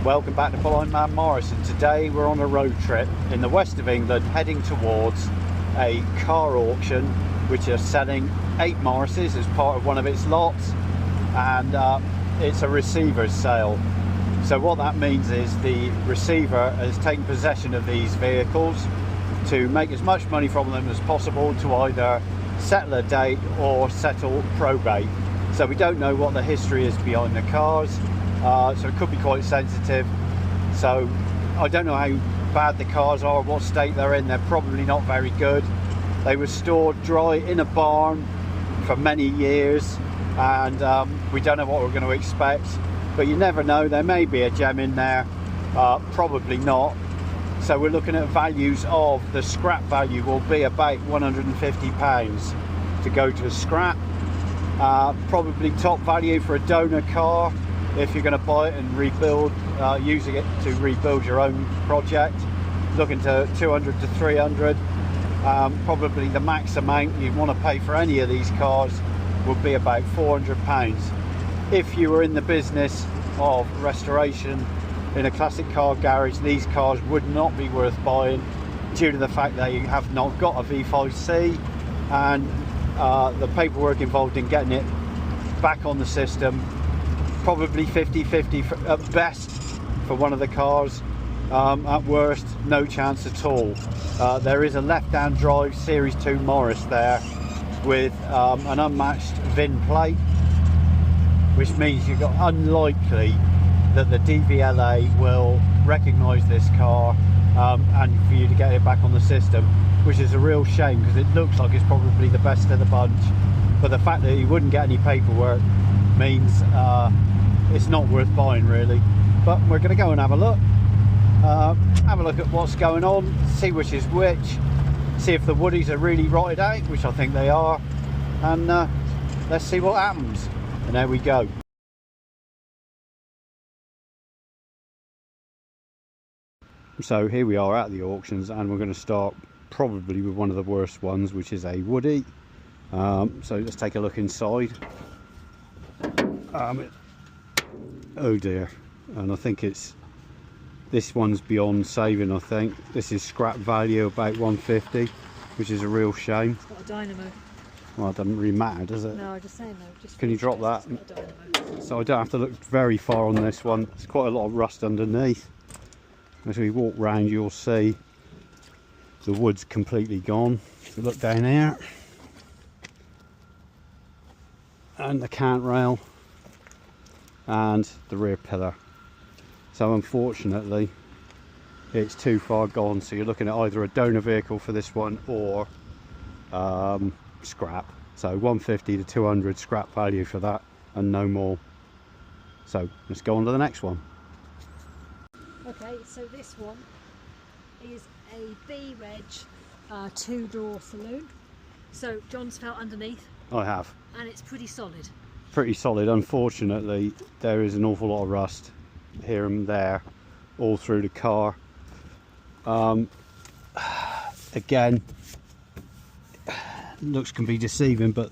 Welcome back to Blind Man Morris, and today we're on a road trip in the west of England heading towards a car auction which is selling 8 Morrises as part of one of its lots, and it's a receiver's sale. So what that means is the receiver has taken possession of these vehicles to make as much money from them as possible to either settle a date or settle probate. So we don't know what the history is behind the cars, so it could be quite sensitive. So I don't know how bad the cars are, what state they're in. They're probably not very good. They were stored dry in a barn for many years, and we don't know what we're going to expect, but you never know. There may be a gem in there, probably not. So we're looking at values of the scrap value will be about £150 to go to scrap. Probably top value for a donor car if you're going to buy it and rebuild, using it to rebuild your own project. Looking to 200 to 300. Probably the max amount you want to pay for any of these cars would be about £400. If you were in the business of restoration in a classic car garage, these cars would not be worth buying due to the fact they have not got a V5C, and the paperwork involved in getting it back on the system, probably 50-50 at best for one of the cars. At worst, no chance at all. There is a left-hand drive Series 2 Morris there with an unmatched VIN plate, which means you've got unlikely that the DVLA will recognise this car and for you to get it back on the system, which is a real shame because it looks like it's probably the best of the bunch. But the fact that you wouldn't get any paperwork means it's not worth buying really. But we're going to go and have a look. Have a look at what's going on, see which is which, see if the woodies are really rotted out, which I think they are, and let's see what happens. And there we go. So here we are at the auctions, and we're going to start probably with one of the worst ones, which is a woody. So let's take a look inside. Oh dear, and I think this one's beyond saving. I think this is scrap value about 150, which is a real shame. It's got a dynamo. Well, it doesn't really matter, does it? No, I'm just saying though. Just can you drop that? So I don't have to look very far on this one. There's quite a lot of rust underneath. As we walk round, you'll see the wood's completely gone. So look down here, and the cant rail and the rear pillar. So unfortunately it's too far gone, so you're looking at either a donor vehicle for this one or scrap. So 150 to 200 scrap value for that and no more. So let's go on to the next one. Okay, so this one is a B-Reg 2-door saloon. So John's felt underneath. I have. And it's pretty solid. Pretty solid. Unfortunately there is an awful lot of rust here and there all through the car. Again, looks can be deceiving, but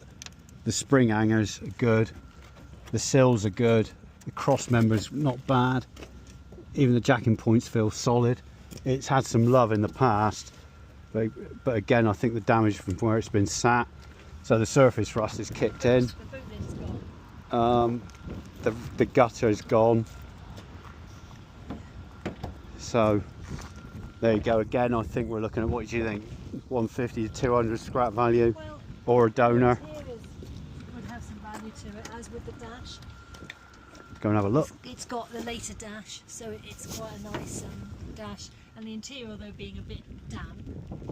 the spring hangers are good, the sills are good, the cross members not bad, even the jacking points feel solid. It's had some love in the past, but again I think the damage from where it's been sat, so the surface rust is kicked in. The gutter is gone. So there you go. Again, I think we're looking at, what do you think, 150 to 200 scrap value, well, or a donor. Would have some value to it, as with the dash. Go and have a look. It's got the later dash, so it's quite a nice dash, and the interior, although being a bit damp,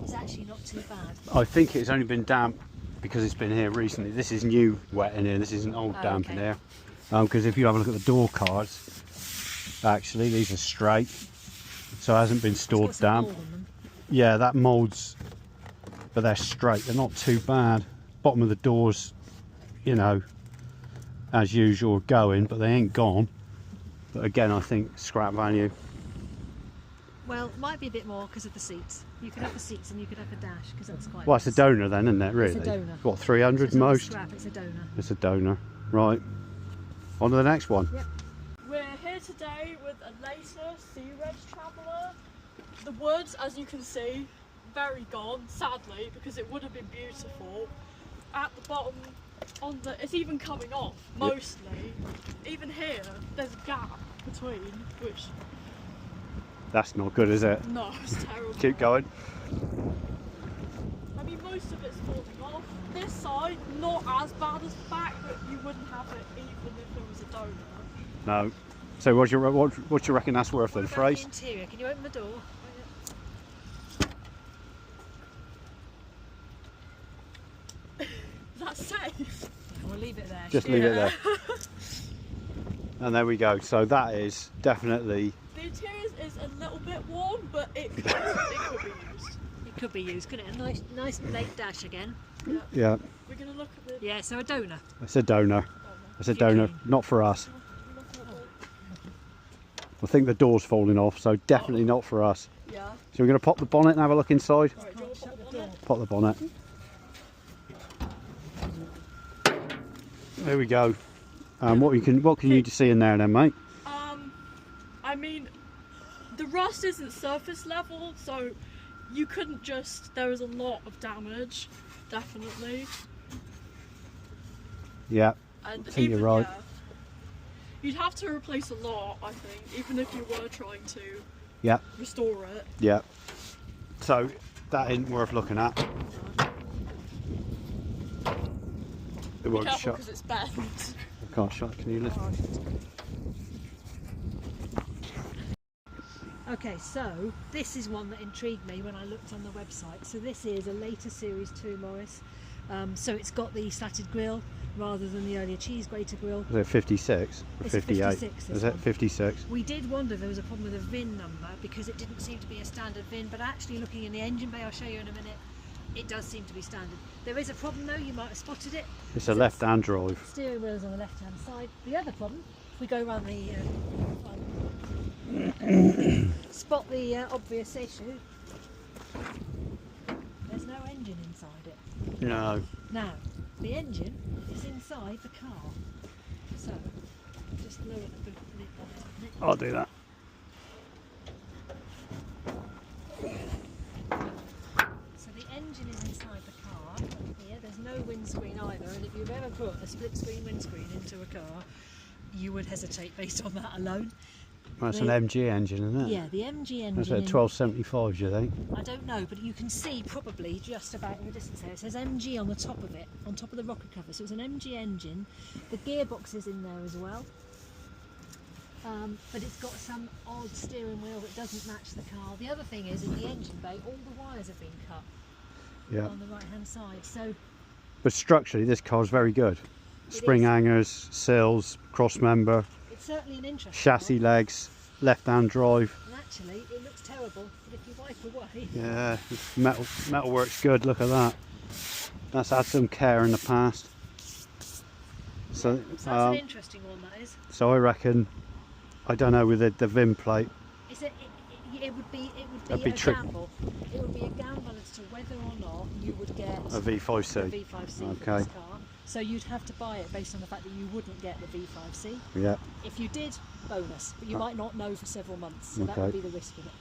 is actually not too bad. I think it's only been damp because it's been here recently. This is new wet in here, this isn't old damp in here. Because if you have a look at the door cards, actually these are straight, so it hasn't been stored damp. Yeah, that moulds, but they're straight, they're not too bad. Bottom of the doors, you know, as usual, going, but they ain't gone. But again, I think scrap value. Well, it might be a bit more because of the seats. You could have the seats and you could have a dash, because that's quite well, nice. it's a donor then, isn't it, really? It's a donor. What, 300 so most? Scrap, it's a donor. It's a donor. Right. On to the next one. Yep. We're here today with a later Sea Reg Traveller. The woods, as you can see, very gone, sadly, because it would have been beautiful. At the bottom, it's even coming off, mostly. Even here, there's a gap between, which... That's not good, is it? No, it's terrible. Keep going. I mean, most of it's falling off. This side, not as bad as the back, but you wouldn't have it even if it was a donut. No. So what do you reckon that's worth then, Fraser? The interior, can you open the door? Is that safe? We'll leave it there. Just leave it there. And there we go. So that is definitely... The interior is a little bit worn, but it could be used. It could be used, couldn't it? A nice late dash again. Yeah. Yeah. We're going to look at the... Yeah, so a donor. It's a donor. It's a donor, not for us. I think the door's falling off, so definitely not for us. Yeah. So we're going to pop the bonnet and have a look inside. Right, do you want to pop the bonnet? Pop the bonnet. There we go. What can you see in there then, mate? I mean, the rust isn't surface level, so you couldn't just... There is a lot of damage, definitely. Yeah, And I think you're right. Yeah, you'd have to replace a lot, I think, even if you were trying to restore it. Yeah. So that ain't worth looking at. It won't Careful, shut. because it's bent. I can't shut. Can you lift? Okay, so this is one that intrigued me when I looked on the website. So this is a later Series 2 Morris. So it's got the slatted grille rather than the earlier cheese grater grille. Is it 56 or It's a 58? 56, Is this it one. 56? We did wonder if there was a problem with the VIN number because it didn't seem to be a standard VIN, but actually looking in the engine bay, I'll show you in a minute, it does seem to be standard. There is a problem though, you might have spotted it. It's a left-hand drive. Steering wheel is on the left-hand side. The other problem, if we go around the spot the obvious issue, there's no engine inside it. No. Now, the engine is inside the car. So, just lower the boot lid on it. I'll do that. So the engine is inside the car. Here, there's no windscreen either, and if you've ever put a split screen windscreen into a car, you would hesitate based on that alone. Well, it's an MG engine, isn't it? Yeah, the MG engine. Is it 1275, do you think? I don't know, but you can see probably just about in the distance there. It says MG on the top of it, on top of the rocker cover. So it's an MG engine. The gearbox is in there as well. But it's got some odd steering wheel that doesn't match the car. The other thing is, in the engine bay, all the wires have been cut on the right-hand side. So, but structurally, this car's very good. Spring hangers, sills, cross member. It's certainly an interesting chassis one. Legs, left-hand drive. And actually, it looks terrible, but if you wipe away... Yeah, metal works good, look at that. That's had some care in the past. So that's an interesting one, that is. So I reckon, I don't know, with the VIN plate. It would be a gamble. It would be a gamble as to whether or not you would get A V5C. a V5C for this car. So you'd have to buy it based on the fact that you wouldn't get the V5C. Yeah. If you did, bonus, but you might not know for several months, so that would be the risk of it.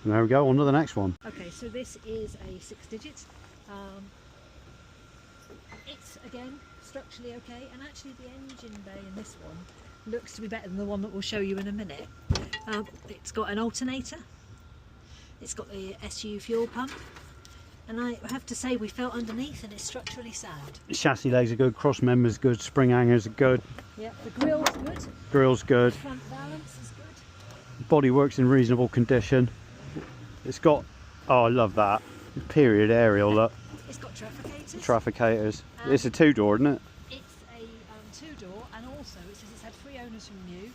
And there we go, on to the next one. Okay, so this is a 6 digit. It's, again, structurally okay, and actually the engine bay in this one looks to be better than the one that we'll show you in a minute. It's got an alternator, it's got the SU fuel pump, and I have to say we felt underneath and it's structurally sound. Chassis legs are good, cross members good, spring hangers are good. Yeah, the grill's good. Grill's good. Front balance is good. Body works in reasonable condition. It's got, oh I love that, period aerial look. It's got trafficators. Trafficators. It's a 2-door, isn't it? It's a 2-door, and also it says it's had 3 owners from new.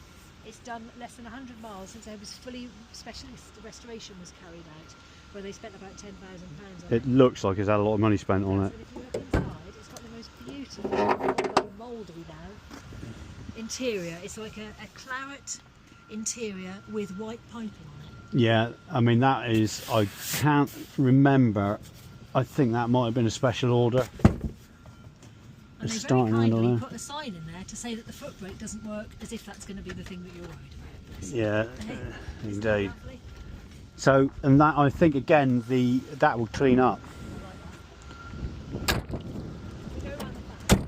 It's done less than 100 miles since it was fully specialist restoration was carried out, where they spent about £10,000 on it. It looks like it's had a lot of money spent on it. And if you look inside, it's got the most beautiful, although mouldy now, interior. It's like a claret interior with white piping on it. Yeah, I mean that is, I can't remember, I think that might have been a special order. And It's they very starting kindly handle there. put a sign in there to say that the foot brake doesn't work, as if that's going to be the thing that you're worried about. Yeah, Isn't that indeed. lovely? So, and that, I think again, that will clean up. I like that. If we go around the back,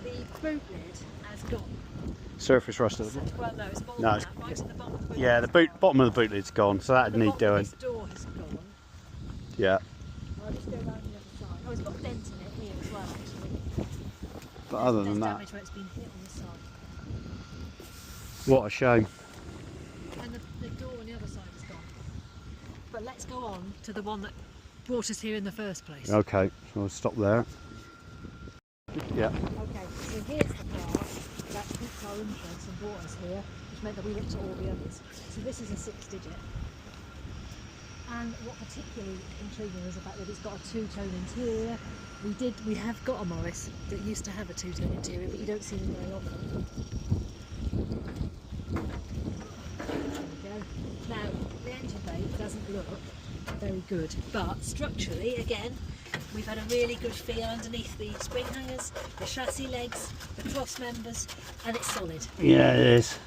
the boot lid has gone. Surface rust at the bottom. Well, no, it's more No, than it's- that. Right at the bottom of the boot Yeah, lid the has gone. bottom of the boot lid's gone, so that'd The need bottom of doing. this door has gone. Yeah, I'll just go around the other side. Oh, it's got a dent in it here as well, actually. but other There's than that, damage where it's been hit on the side. what a shame. And the door on the other side is gone. But let's go on to the one that brought us here in the first place. Okay, so I'll stop there. Yeah, Okay, so here's the car that piqued our interest and brought us here, which meant that we looked at all the others. So this is a 6-digit. And what particularly intrigued me was the fact that it's got a two-tone interior. We have got a Morris that used to have a two-tone interior, but you don't see them very often. There we go. Now, the engine bay doesn't look very good, but structurally, again, we've had a really good feel underneath the spring hangers, the chassis legs, the cross members, and it's solid. yeah, it is.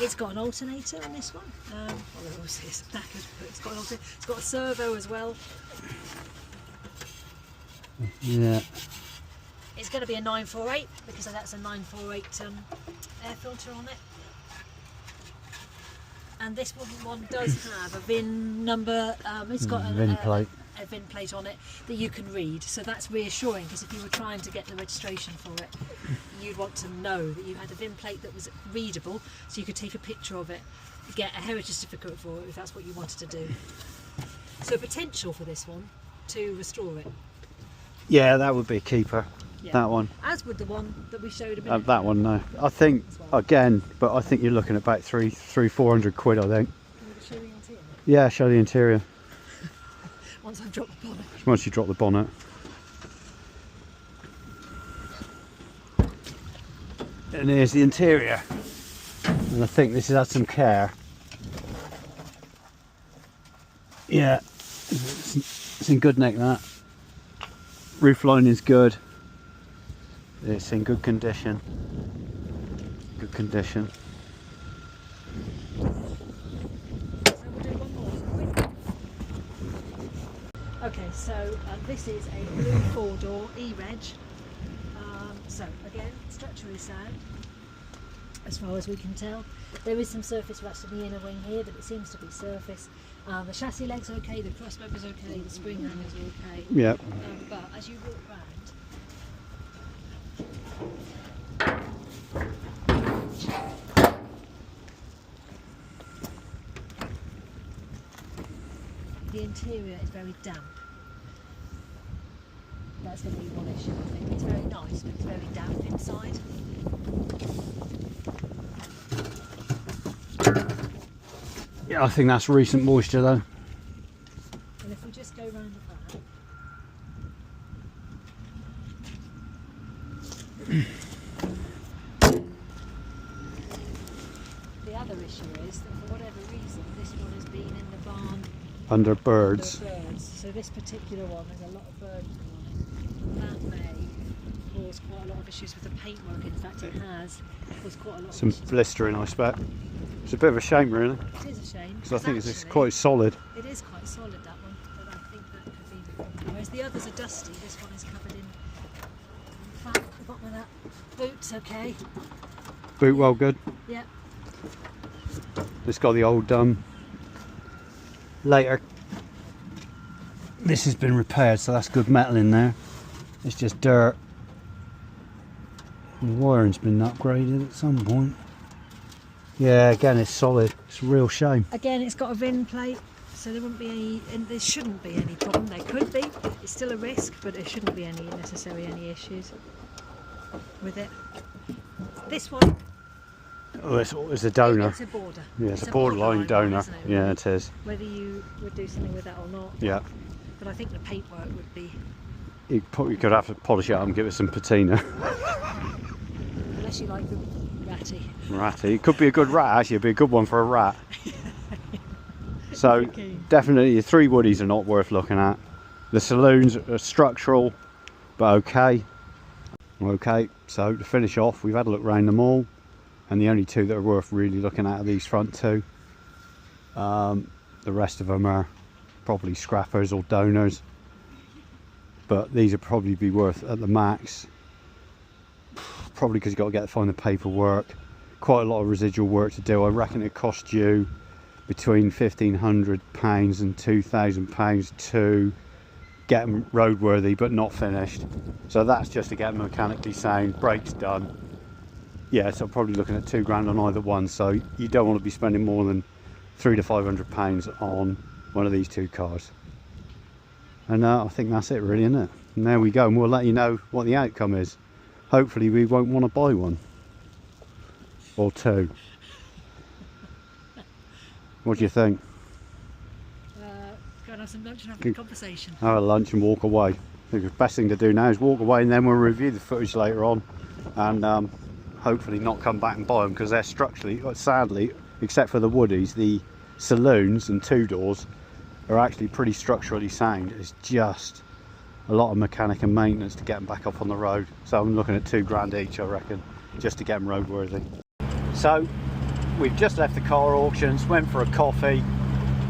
It's got an alternator in this one. Well, obviously it's knackered, but it's got an alternator. It's got a servo as well. Yeah, It's going to be a 948 because that's a 948 air filter on it. And this one does have a VIN number. It's got VIN plate. A VIN plate on it that you can read. So that's reassuring, because if you were trying to get the registration for it, you'd want to know that you had a VIN plate that was readable, so you could take a picture of it, get a heritage certificate for it if that's what you wanted to do. So potential for this one to restore it. Yeah, that would be a keeper. Yeah. That one. As would the one that we showed a minute That one, no. I think as well. again, but I think you're looking at about 400 quid. I think. Can we just show the interior? Yeah, show the interior Once I've dropped the bonnet. once you drop the bonnet. And here's the interior. And I think this has had some care. Yeah, it's in good nick, that. Roof line is good. It's in good condition. Good condition. So we'll do one more, shall we? Okay, so this is a blue 4-door E-Reg. So again, structurally sound, as far as we can tell. There is some surface rust in the inner wing here, but it seems to be surface. The chassis legs are okay, the cross members are okay, the spring hangers are okay. Yeah. But as you walk round, the interior is very damp. That's going to be one issue, I think. It's very nice, but it's very damp inside. Yeah, I think that's recent moisture though. And if we just go round the back, the other issue is that for whatever reason this one has been in the barn Under birds. under birds. So this particular one, there's a lot of birds on it. That may cause quite a lot of issues with the paintwork. In fact, it has caused quite a lot Some of issues. blistering, I expect. It's a bit of a shame, really, It is a shame. because I think it's actually, quite solid. It is quite solid, that one, but I think that could be the problem. Whereas the others are dusty, this one is covered in fat at the bottom of that. Boots, okay. Boot well good. Yeah. It's got the old later. This has been repaired, so that's good metal in there. It's just dirt. The wiring's been upgraded at some point. Yeah, again, it's solid. It's a real shame. Again, it's got a VIN plate, so there wouldn't be any, and there shouldn't be any problem. There could be. It's still a risk, but there shouldn't be any necessarily any issues with it. This one, Oh, it's a donor. it's a border. Yeah, it's a borderline donor. Isn't it, Yeah, really? it is. Whether you would do something with that or not. Yeah. But I think the paintwork would be, You probably could have to polish it up and give it some patina. unless you like the ratty. Ratty. It could be a good rat, actually. It'd be a good one for a rat. So, definitely, the three woodies are not worth looking at. The saloons are structural, But okay, so to finish off, we've had a look around them all, and the only two that are worth really looking at are these front two. The rest of them are probably scrappers or donors, but these would probably be worth at the max, probably because you've got to find the paperwork, quite a lot of residual work to do. I reckon it cost you between £1,500 and £2,000 to get them roadworthy but not finished. So that's just to get them mechanically sound, brakes done. Yeah, so I'm probably looking at £2,000 on either one, so you don't want to be spending more than £300 to £500 on one of these two cars. And I think that's it really, isn't it? And there we go, and we'll let you know what the outcome is. Hopefully we won't want to buy one or two. What do you think? Go and have some lunch and have a conversation. Have a lunch and walk away. I think the best thing to do now is walk away, and then we'll review the footage later on, and hopefully not come back and buy them, because they're structurally, sadly, except for the woodies, the saloons and two doors are actually pretty structurally sound. It's just a lot of mechanic and maintenance to get them back up on the road. So I'm looking at £2,000 each, I reckon, just to get them roadworthy. So we've just left the car auctions, went for a coffee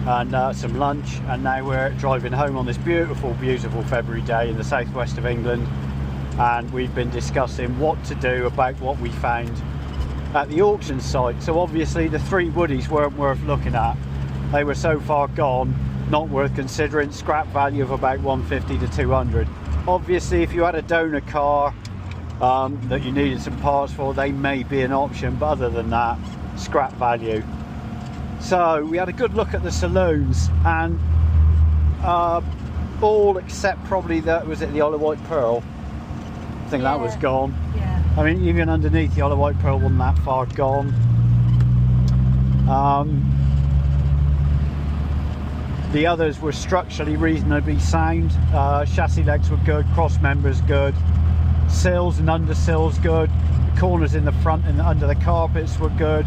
and some lunch, and now we're driving home on this beautiful February day in the southwest of England, and we've been discussing what to do about what we found at the auction site. So obviously the three woodies weren't worth looking at. They were so far gone, not worth considering. Scrap value of about 150 to 200. Obviously if you had a donor car that you needed some parts for, they may be an option, but other than that, scrap value. So we had a good look at the saloons, and all except probably that, was it the Olive White Pearl? I think that was gone. Yeah. I mean, even underneath, the Olive White Pearl wasn't that far gone. The others were structurally reasonably sound. Chassis legs were good, cross members good, sills and undersills good, the corners in the front and under the carpets were good,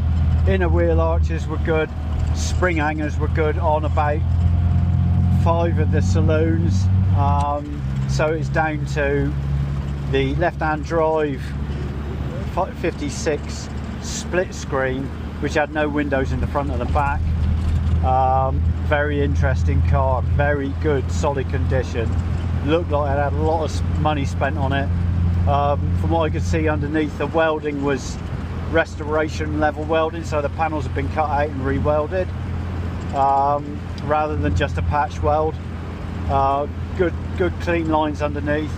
inner wheel arches were good, spring hangers were good on about 5 of the saloons. So it's down to the left-hand drive 56 split screen, which had no windows in the front and the back. Very interesting car, very good, solid condition. Looked like it had a lot of money spent on it. From what I could see underneath, the welding was restoration level welding, so the panels have been cut out and re-welded rather than just a patch weld. Good clean lines underneath.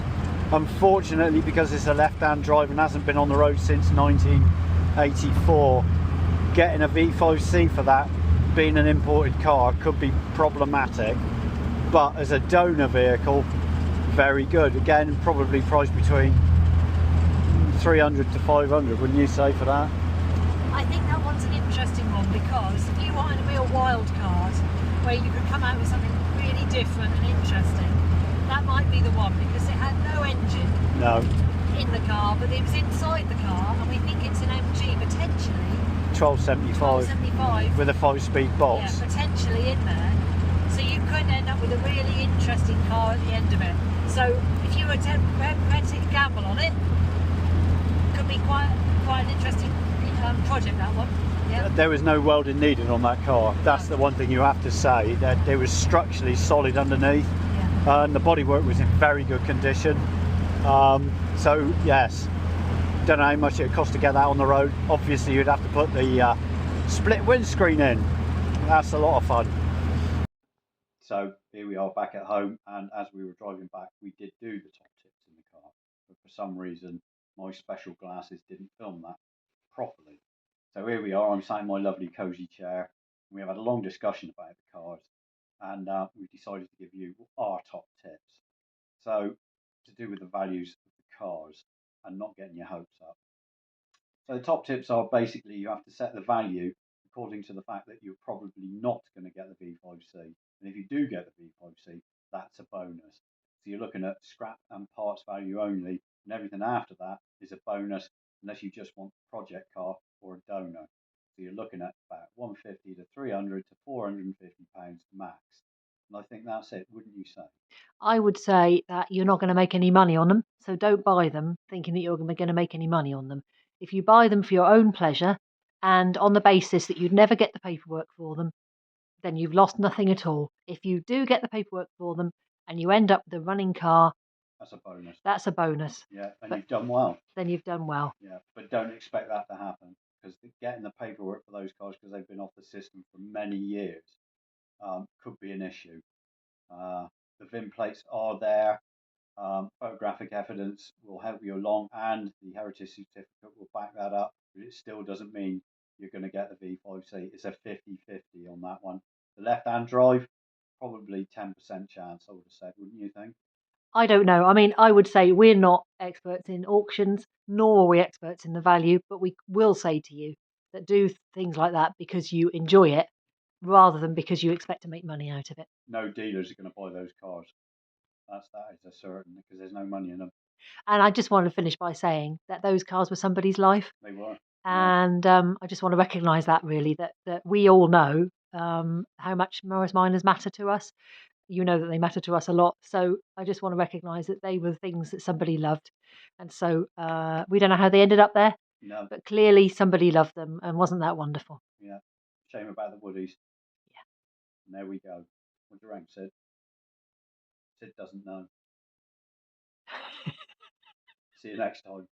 Unfortunately, because it's a left-hand drive and hasn't been on the road since 1984, getting a V5C for that, being an imported car, could be problematic. But as a donor vehicle, very good. Again, probably priced between 300 to 500, wouldn't you say, for that? I think that one's an interesting one, because if you wanted a real wild card where you could come out with something really different and interesting, that might be the one, because it had no engine in the car, but it was inside the car, and we think it's an MG, potentially 1275 with a 5-speed box. Yeah, potentially in there. So you could end up with a really interesting car at the end of it. So if you were prepared to take a gamble on it, could be quite an interesting project, that one. Yeah. There was no welding needed on that car. That's the one thing you have to say, that it was structurally solid underneath. Yeah. And the bodywork was in very good condition. So yes, don't know how much it would cost to get that on the road. Obviously you'd have to put the split windscreen in. That's a lot of fun. So here we are back at home, and as we were driving back, we did do the top tips in the car, but for some reason my special glasses didn't film that properly. So here we are, I'm sat in my lovely cosy chair, and we have had a long discussion about the cars, and we've decided to give you our top tips. So to do with the values of the cars and not getting your hopes up. So the top tips are basically you have to set the value according to the fact that you're probably not going to get the V5C. And if you do get the V5C, that's a bonus. So you're looking at scrap and parts value only, and everything after that is a bonus unless you just want a project car or a donor. So you're looking at about 150 to 300 to 450 pounds max. And I think that's it, wouldn't you say? I would say that you're not going to make any money on them, so don't buy them thinking that you're going to make any money on them. If you buy them for your own pleasure and on the basis that you'd never get the paperwork for them, then you've lost nothing at all. If you do get the paperwork for them and you end up with a running car, That's a bonus. that's a bonus. Yeah, and But you've done well. then you've done well. Yeah, but don't expect that to happen because getting the paperwork for those cars because they've been off the system for many years could be an issue. The VIN plates are there. Photographic evidence will help you along, and the heritage certificate will back that up. But it still doesn't mean you're going to get the V5C. It's a 50-50 on that one. The left-hand drive, probably 10% chance, I would have said, wouldn't you think? I don't know. I mean, I would say we're not experts in auctions, nor are we experts in the value, but we will say to you that do things like that because you enjoy it rather than because you expect to make money out of it. No dealers are going to buy those cars. That is a certain because there's no money in them. And I just want to finish by saying that those cars were somebody's life. They were. And I just want to recognise that really, that we all know how much Morris Minors matter to us. You know that they matter to us a lot. So I just want to recognise that they were things that somebody loved. And so we don't know how they ended up there, No. but clearly somebody loved them. And wasn't that wonderful? Yeah. Shame about the Woodies. Yeah. And there we go. What do you rank, Sid? Sid doesn't know. See you next time.